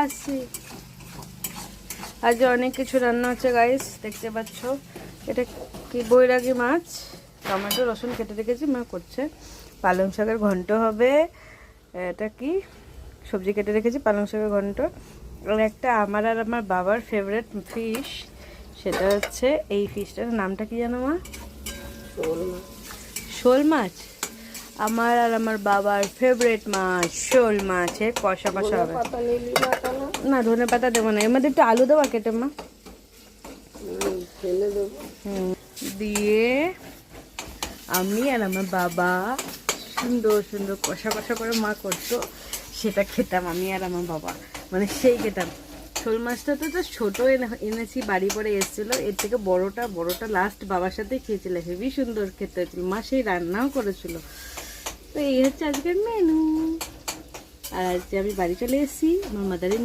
আসছি। আজ অনেক কিছু রান্না হচ্ছে গাইস, দেখতে পাচ্ছ। এটা কি বৈরাগী মাছ, টমেটো রসুন কেটে রেখেছি, মা করছে। পালং শাকের ঘন্ট হবে। এটা কি সবজি কেটে রেখেছি, পালং শাকের ঘন্ট। আর একটা আমার আর আমার বাবার ফেভারিট ফিশ, সেটা হচ্ছে এই ফিশটার নামটা কি জানো মা? শোল মাছ। আমার আর আমার বাবার ফেভারিট মাছ শোল মাছের কষা কষা হবে। না ধনে পাতা দেবো না, এর মধ্যে একটু আলু দেবো কেটে মা। দিয়ে আমি আর আমার বাবা সুন্দর সুন্দর কষা কষা করে মা করতো, সেটা খেতাম আমি আর আমার বাবা, মানে সেই খেতাম। শোল মাছটা তো ছোটো এনেছি, বাড়ি পরে এসেছিলো, এর থেকে বড়টা লাস্ট বাবার সাথে খেয়েছিল, হেবি সুন্দর খেতে হয়েছিল, মা সেই রান্নাও করেছিল। তো এই হচ্ছে আজকের মেনু। আর আজকে আমি বাড়ি চলে এসেছি, আমার মাদারি